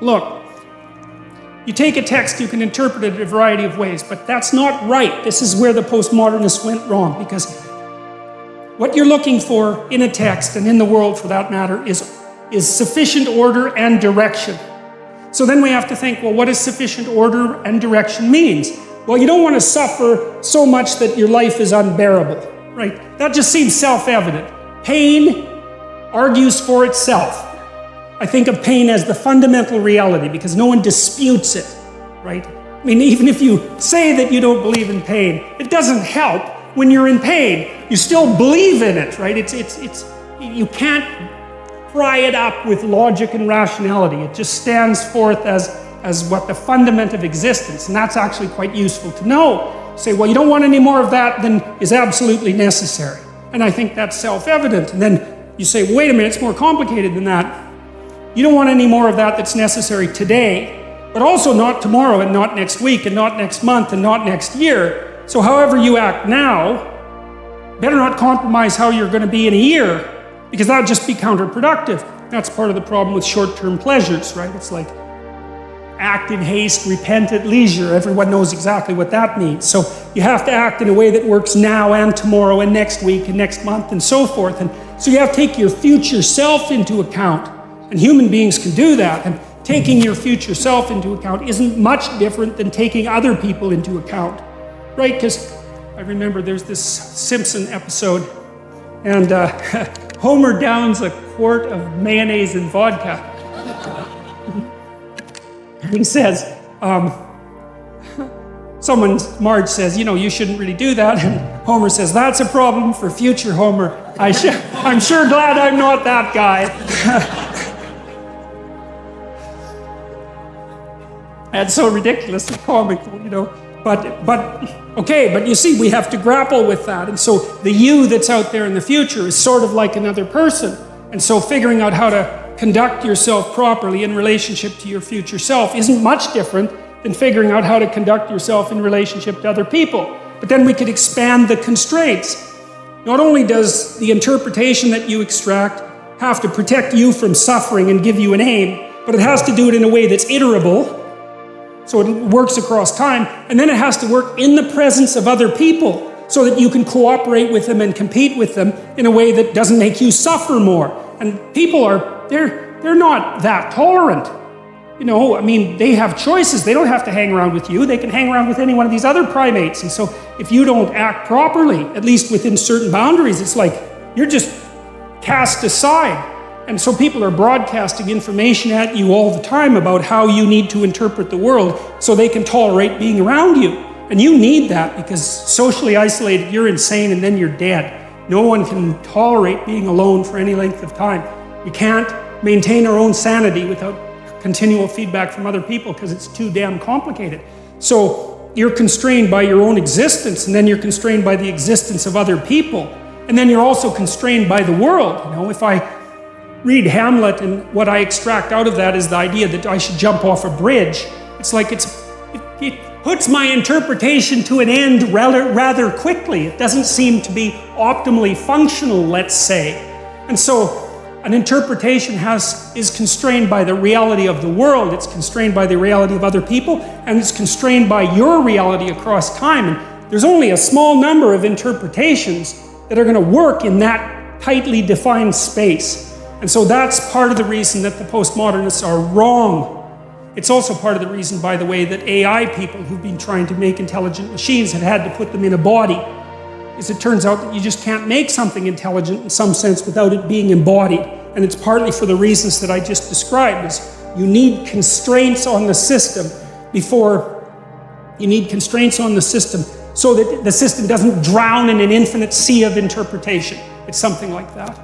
look, you take a text, you can interpret it a variety of ways, but that's not right. This is where the postmodernists went wrong, because what you're looking for in a text, and in the world for that matter, is sufficient order and direction. So then we have to think, well, what does sufficient order and direction means? Well, you don't want to suffer so much that your life is unbearable, right? That just seems self-evident. Pain argues for itself. I think of pain as the fundamental reality because no one disputes it, right? I mean, even if you say that you don't believe in pain, it doesn't help when you're in pain. You still believe in it, right? You can't pry it up with logic and rationality. It just stands forth as what the fundament of existence, and that's actually quite useful to know. Say, well, you don't want any more of that than is absolutely necessary. And I think that's self-evident. And then you say, wait a minute, it's more complicated than that. You don't want any more of that that's necessary today, but also not tomorrow and not next week and not next month and not next year. So however you act now, better not compromise how you're going to be in a year, because that would just be counterproductive. That's part of the problem with short-term pleasures, right? It's like act in haste, repent at leisure. Everyone knows exactly what that means. So you have to act in a way that works now and tomorrow and next week and next month and so forth. And so you have to take your future self into account. And human beings can do that. And taking your future self into account isn't much different than taking other people into account, right? Because I remember there's this Simpson episode, and Homer downs a quart of mayonnaise and vodka. He says, Marge says, you shouldn't really do that. And Homer says, that's a problem for future Homer. I'm sure glad I'm not that guy. That's so ridiculously comical, But you see, we have to grapple with that. And so the you that's out there in the future is sort of like another person. And so figuring out how to conduct yourself properly in relationship to your future self isn't much different than figuring out how to conduct yourself in relationship to other people. But then we could expand the constraints. Not only does the interpretation that you extract have to protect you from suffering and give you an aim, but it has to do it in a way that's iterable, so it works across time, and then it has to work in the presence of other people so that you can cooperate with them and compete with them in a way that doesn't make you suffer more. And people they're not that tolerant. They have choices. They don't have to hang around with you. They can hang around with any one of these other primates. And so if you don't act properly, at least within certain boundaries, it's like you're just cast aside. And so people are broadcasting information at you all the time about how you need to interpret the world so they can tolerate being around you. And you need that because socially isolated, you're insane and then you're dead. No one can tolerate being alone for any length of time. We can't maintain our own sanity without continual feedback from other people because it's too damn complicated. So you're constrained by your own existence, and then you're constrained by the existence of other people. And then you're also constrained by the world. If I read Hamlet and what I extract out of that is the idea that I should jump off a bridge, it's like it puts my interpretation to an end rather quickly. It doesn't seem to be optimally functional, let's say. And so an interpretation is constrained by the reality of the world, it's constrained by the reality of other people, and it's constrained by your reality across time. And there's only a small number of interpretations that are going to work in that tightly defined space. And so that's part of the reason that the postmodernists are wrong. It's also part of the reason, by the way, that AI people who've been trying to make intelligent machines have had to put them in a body. Because it turns out that you just can't make something intelligent in some sense without it being embodied. And it's partly for the reasons that I just described. Is you need constraints on the system so that the system doesn't drown in an infinite sea of interpretation. It's something like that.